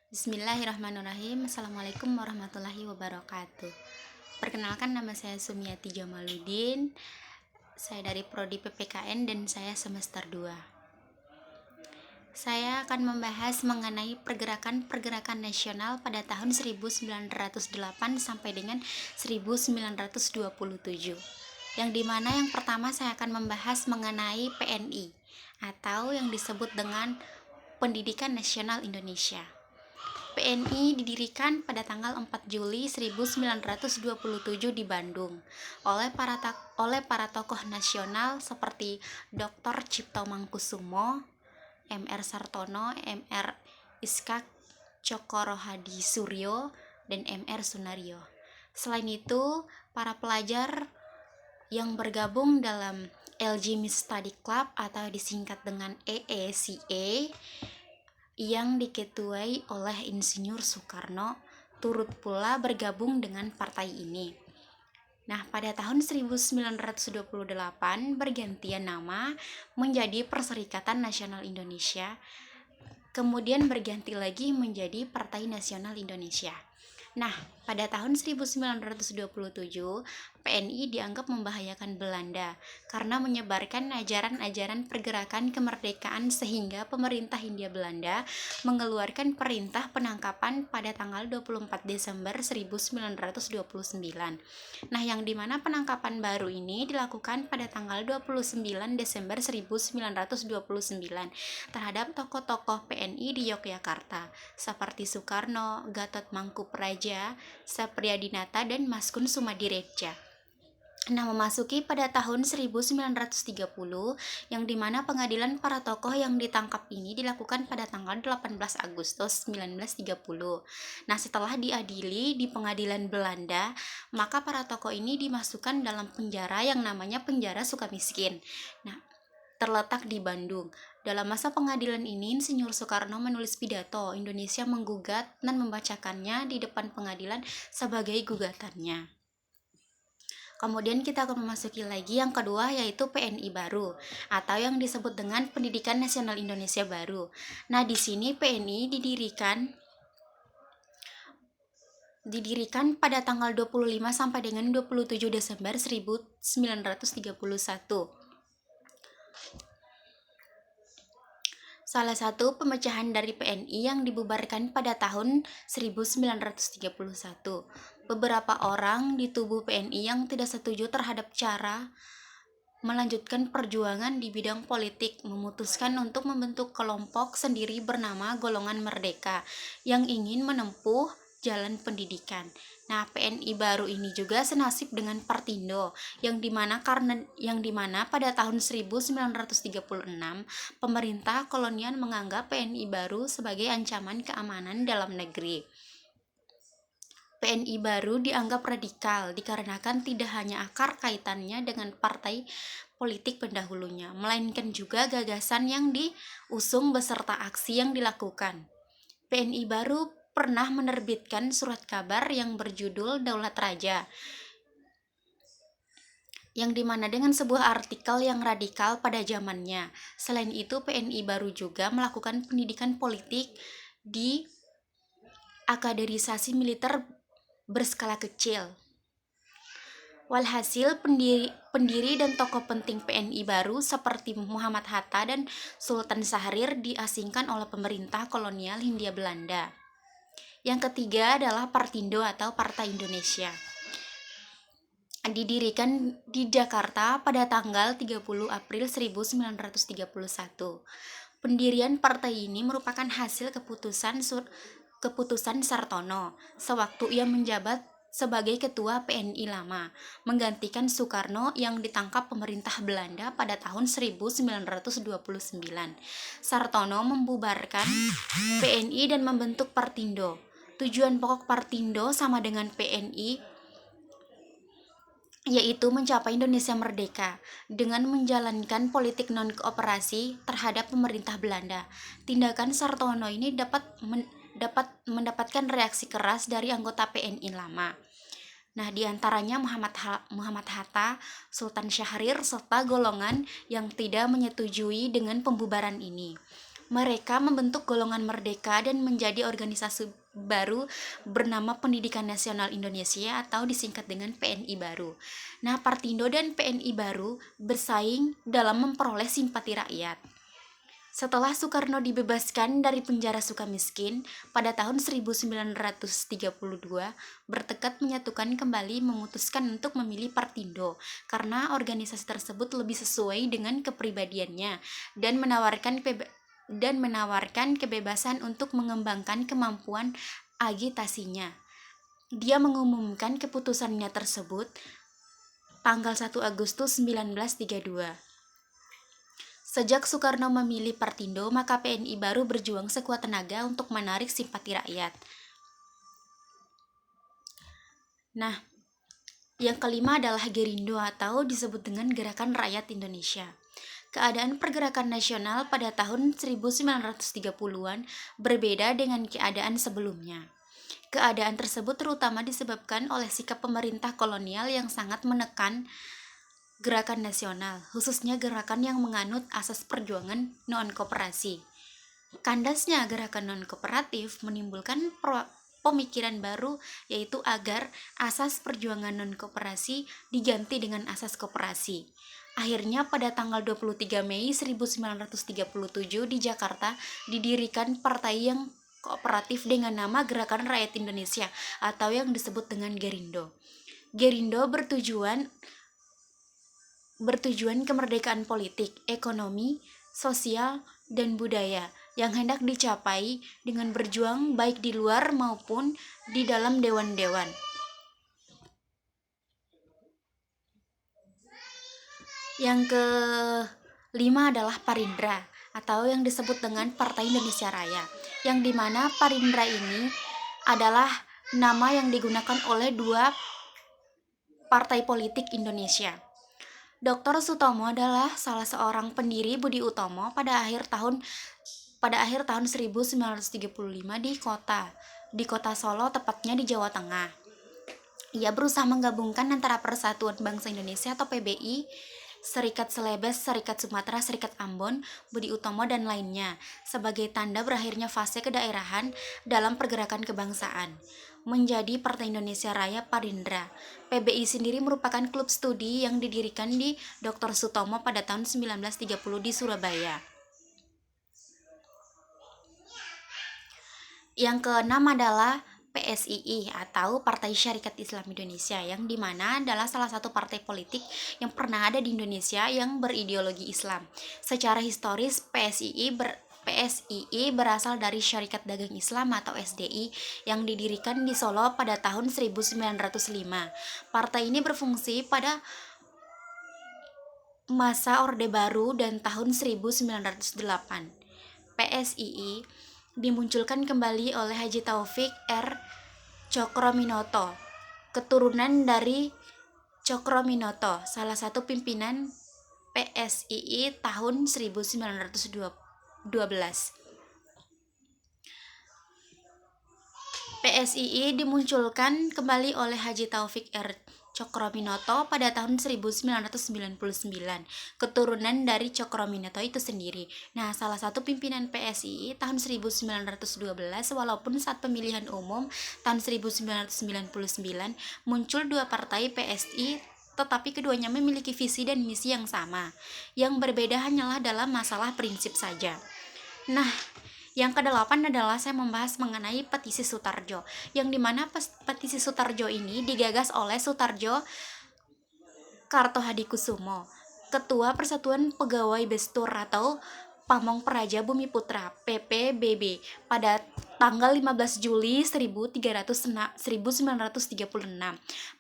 Bismillahirrahmanirrahim. Assalamualaikum warahmatullahi wabarakatuh. Perkenalkan, nama saya Sumiati Jamaluddin. Saya dari Prodi PPKN dan saya semester 2. Saya akan membahas mengenai pergerakan-pergerakan nasional pada tahun 1908 sampai dengan 1927. Yang dimana yang pertama saya akan membahas mengenai PNI atau yang disebut dengan Pendidikan Nasional Indonesia. PNI didirikan pada tanggal 4 Juli 1927 di Bandung oleh para tokoh nasional seperti Dr. Cipto Mangkusumo, Mr. Sartono, Mr. Iskak Cokoro Hadi Suryo, dan Mr. Sunario. Selain itu, para pelajar yang bergabung dalam LG Study Club atau disingkat dengan EECA yang diketuai oleh Insinyur Soekarno turut pula bergabung dengan partai ini. Nah, pada tahun 1928 bergantian nama menjadi Perserikatan Nasional Indonesia, kemudian berganti lagi menjadi Partai Nasional Indonesia. Nah, pada tahun 1927, PNI dianggap membahayakan Belanda karena menyebarkan ajaran-ajaran pergerakan kemerdekaan sehingga pemerintah Hindia Belanda mengeluarkan perintah penangkapan pada tanggal 24 Desember 1929. Nah, yang dimana penangkapan baru ini dilakukan pada tanggal 29 Desember 1929 terhadap tokoh-tokoh PNI di Yogyakarta seperti Soekarno, Gatot Mangkupraja, Sapriadinata, dan Maskun Sumadireja. Nah, memasuki pada tahun 1930 yang dimana pengadilan para tokoh yang ditangkap ini dilakukan pada tanggal 18 Agustus 1930. Nah, setelah diadili di pengadilan Belanda, maka para tokoh ini dimasukkan dalam penjara yang namanya penjara Sukamiskin. Nah, terletak di Bandung. Dalam masa pengadilan ini, Insinyur Soekarno menulis pidato Indonesia menggugat dan membacakannya di depan pengadilan sebagai gugatannya. Kemudian kita akan memasuki lagi yang kedua, yaitu PNI baru atau yang disebut dengan Pendidikan Nasional Indonesia Baru. Nah, di sini PNI didirikan pada tanggal 25 sampai dengan 27 Desember 1931. Salah satu pemecahan dari PNI yang dibubarkan pada tahun 1931. Beberapa orang di tubuh PNI yang tidak setuju terhadap cara melanjutkan perjuangan di bidang politik memutuskan untuk membentuk kelompok sendiri bernama Golongan Merdeka yang ingin menempuh jalan pendidikan. Nah, PNI baru ini juga senasib dengan Partindo yang dimana pada tahun 1936 pemerintah kolonial menganggap PNI baru sebagai ancaman keamanan dalam negeri. PNI baru dianggap radikal dikarenakan tidak hanya akar kaitannya dengan partai politik pendahulunya, melainkan juga gagasan yang diusung beserta aksi yang dilakukan. PNI baru pernah menerbitkan surat kabar yang berjudul Daulat Raja, yang dimana dengan sebuah artikel yang radikal pada zamannya. Selain itu, PNI baru juga melakukan pendidikan politik di akaderisasi militer berskala kecil. Walhasil, pendiri dan tokoh penting PNI baru seperti Muhammad Hatta dan Sultan Syahrir diasingkan oleh pemerintah kolonial Hindia Belanda. Yang ketiga adalah Partindo atau Partai Indonesia. Didirikan di Jakarta pada tanggal 30 April 1931. Pendirian partai ini merupakan hasil keputusan Sartono sewaktu ia menjabat sebagai ketua PNI lama, menggantikan Soekarno yang ditangkap pemerintah Belanda pada tahun 1929. Sartono membubarkan PNI dan membentuk Partindo. Tujuan pokok Partindo sama dengan PNI, yaitu mencapai Indonesia merdeka dengan menjalankan politik non-kooperasi terhadap pemerintah Belanda. Tindakan Sartono ini dapat mendapatkan reaksi keras dari anggota PNI lama. Nah, diantaranya Muhammad Hatta, Sultan Syahrir, serta golongan yang tidak menyetujui dengan pembubaran ini. Mereka membentuk golongan merdeka dan menjadi organisasi baru bernama Pendidikan Nasional Indonesia atau disingkat dengan PNI baru. Nah, Partindo dan PNI baru bersaing dalam memperoleh simpati rakyat. Setelah Soekarno dibebaskan dari penjara Sukamiskin pada tahun 1932, bertekad menyatukan kembali memutuskan untuk memilih Partindo karena organisasi tersebut lebih sesuai dengan kepribadiannya dan menawarkan kebebasan untuk mengembangkan kemampuan agitasinya. Dia mengumumkan keputusannya tersebut tanggal 1 Agustus 1932. Sejak Soekarno memilih Partindo, maka PNI baru berjuang sekuat tenaga untuk menarik simpati rakyat. Nah, yang kelima adalah Gerindo atau disebut dengan Gerakan Rakyat Indonesia. Keadaan pergerakan nasional pada tahun 1930-an berbeda dengan keadaan sebelumnya. Keadaan tersebut terutama disebabkan oleh sikap pemerintah kolonial yang sangat menekan gerakan nasional, khususnya gerakan yang menganut asas perjuangan non-koperasi. Kandasnya gerakan non-kooperatif menimbulkan pemikiran baru, yaitu agar asas perjuangan non-koperasi diganti dengan asas koperasi. Akhirnya pada tanggal 23 Mei 1937 di Jakarta didirikan partai yang kooperatif dengan nama Gerakan Rakyat Indonesia atau yang disebut dengan Gerindo. Gerindo bertujuan kemerdekaan politik, ekonomi, sosial, dan budaya yang hendak dicapai dengan berjuang baik di luar maupun di dalam dewan-dewan. Yang kelima adalah Parindra atau yang disebut dengan Partai Indonesia Raya, yang dimana Parindra ini adalah nama yang digunakan oleh dua partai politik Indonesia. Dr. Sutomo adalah salah seorang pendiri Budi Utomo pada akhir tahun 1935 di kota Solo, tepatnya di Jawa Tengah. Ia berusaha menggabungkan antara Persatuan Bangsa Indonesia atau PBI, Serikat Celebes, Serikat Sumatera, Serikat Ambon, Budi Utomo, dan lainnya sebagai tanda berakhirnya fase kedaerahan dalam pergerakan kebangsaan menjadi Partai Indonesia Raya Parindra. PBI sendiri merupakan klub studi yang didirikan di Dr. Sutomo pada tahun 1930 di Surabaya. Yang keenam adalah PSII atau Partai Syarikat Islam Indonesia, yang dimana adalah salah satu partai politik yang pernah ada di Indonesia yang berideologi Islam. Secara historis PSII berasal dari Syarikat Dagang Islam atau SDI yang didirikan di Solo pada tahun 1905. Partai ini berfungsi pada masa Orde Baru dan tahun 1908. PSII dimunculkan kembali oleh Haji Taufik R. Cokroaminoto, keturunan dari Cokroaminoto, salah satu pimpinan PSII tahun 1912. PSII dimunculkan kembali oleh Haji Taufik R. Cokroaminoto pada tahun 1999, keturunan dari Cokroaminoto itu sendiri. Nah, salah satu pimpinan PSII tahun 1912, walaupun saat pemilihan umum tahun 1999 muncul dua partai PSI, tetapi keduanya memiliki visi dan misi yang sama. Yang berbeda hanyalah dalam masalah prinsip saja. Nah, yang kedelapan adalah saya membahas mengenai petisi Sutarjo, yang dimana petisi Sutarjo ini digagas oleh Sutarjo Kartohadikusumo, Ketua Persatuan Pegawai Bestur atau Pamong Praja Bumi Putra PPBB pada tanggal 15 Juli 1936.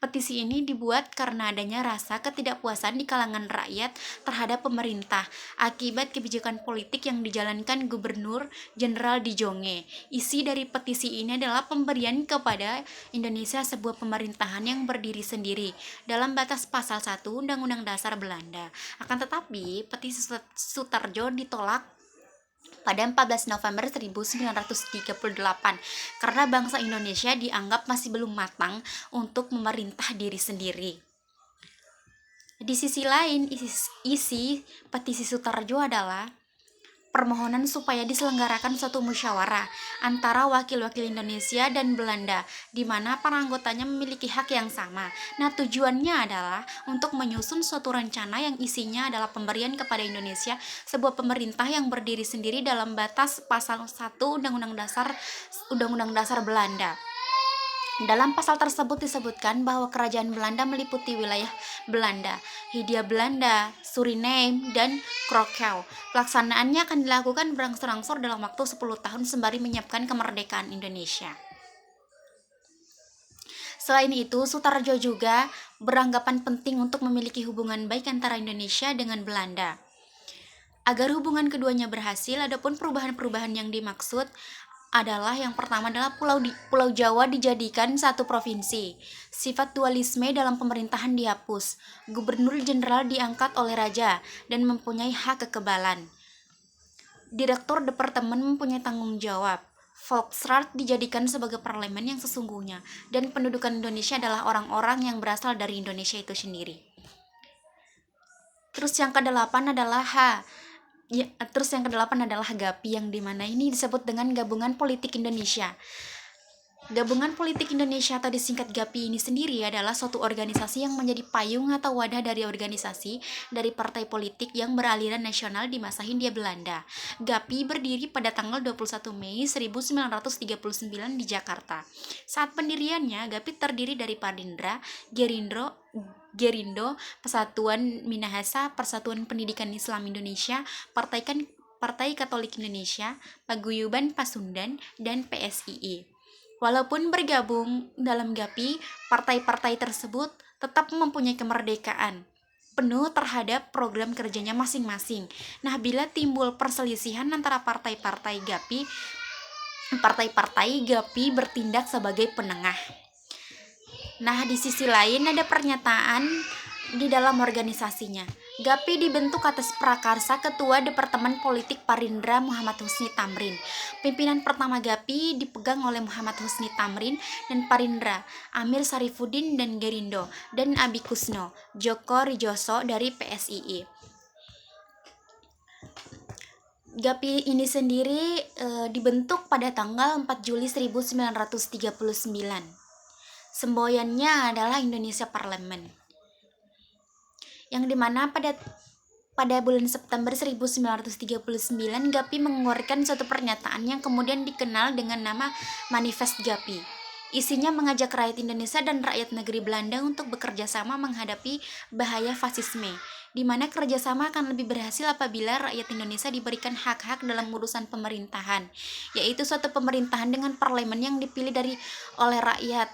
Petisi ini dibuat karena adanya rasa ketidakpuasan di kalangan rakyat terhadap pemerintah akibat kebijakan politik yang dijalankan Gubernur Jenderal Dijonge. Isi dari petisi ini adalah pemberian kepada Indonesia sebuah pemerintahan yang berdiri sendiri dalam batas pasal 1 Undang-Undang Dasar Belanda. Akan tetapi, petisi Sutarjo ditolak pada 14 November 1938 karena bangsa Indonesia dianggap masih belum matang untuk memerintah diri sendiri. Di sisi lain, isi petisi Sutarjo adalah permohonan supaya diselenggarakan suatu musyawarah antara wakil-wakil Indonesia dan Belanda, di mana para anggotanya memiliki hak yang sama. Nah, tujuannya adalah untuk menyusun suatu rencana yang isinya adalah pemberian kepada Indonesia sebuah pemerintah yang berdiri sendiri dalam batas pasal 1 Undang-Undang Dasar Belanda. Dalam pasal tersebut disebutkan bahwa kerajaan Belanda meliputi wilayah Belanda, Hindia Belanda, Suriname, dan Curaçao. Pelaksanaannya akan dilakukan berangsur-angsur dalam waktu 10 tahun sembari menyiapkan kemerdekaan Indonesia. Selain itu, Sutarjo juga beranggapan penting untuk memiliki hubungan baik antara Indonesia dengan Belanda. Agar hubungan keduanya berhasil, adapun perubahan-perubahan yang dimaksud adalah yang pertama adalah Pulau Jawa dijadikan satu provinsi. Sifat dualisme dalam pemerintahan dihapus. Gubernur jenderal diangkat oleh raja dan mempunyai hak kekebalan. Direktur departemen mempunyai tanggung jawab. Volksraad dijadikan sebagai parlemen yang sesungguhnya, dan pendudukan Indonesia adalah orang-orang yang berasal dari Indonesia itu sendiri. Terus yang kedelapan adalah GAPI, yang dimana ini disebut dengan Gabungan Politik Indonesia. Gabungan Politik Indonesia atau disingkat GAPI ini sendiri adalah suatu organisasi yang menjadi payung atau wadah dari organisasi dari partai politik yang beraliran nasional di masa Hindia Belanda. GAPI berdiri pada tanggal 21 Mei 1939 di Jakarta. Saat pendiriannya, GAPI terdiri dari Parindra, Gerindo, Persatuan Minahasa, Persatuan Pendidikan Islam Indonesia, Partai Katolik Indonesia, Paguyuban Pasundan, dan PSII. Walaupun bergabung dalam GAPI, partai-partai tersebut tetap mempunyai kemerdekaan penuh terhadap program kerjanya masing-masing. Nah, bila timbul perselisihan antara partai-partai GAPI bertindak sebagai penengah. Nah, di sisi lain ada pernyataan di dalam organisasinya. GAPI dibentuk atas prakarsa Ketua Departemen Politik Parindra Muhammad Husni Tamrin. Pimpinan pertama GAPI dipegang oleh Muhammad Husni Tamrin dan Parindra, Amir Sarifuddin dan Gerindo, dan Abi Kusno, Joko Rijoso dari PSII. GAPI ini sendiri dibentuk pada tanggal 4 Juli 1939. Semboyannya adalah Indonesia Parlemen. Yang dimana pada bulan September 1939 GAPI mengeluarkan suatu pernyataan yang kemudian dikenal dengan nama Manifest GAPI. Isinya mengajak rakyat Indonesia dan rakyat negeri Belanda untuk bekerja sama menghadapi bahaya fasisme, di mana kerjasama akan lebih berhasil apabila rakyat Indonesia diberikan hak-hak dalam urusan pemerintahan, yaitu suatu pemerintahan dengan parlemen yang dipilih dari rakyat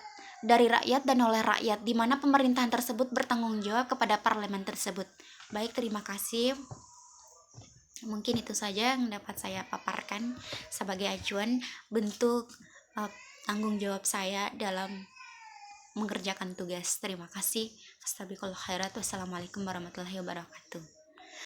dan oleh rakyat, di mana pemerintahan tersebut bertanggung jawab kepada parlemen tersebut. Baik, terima kasih. Mungkin itu saja yang dapat saya paparkan sebagai acuan bentuk tanggung jawab saya dalam mengerjakan tugas. Terima kasih. Astagfirullah khairat. Wassalamualaikum warahmatullahi wabarakatuh.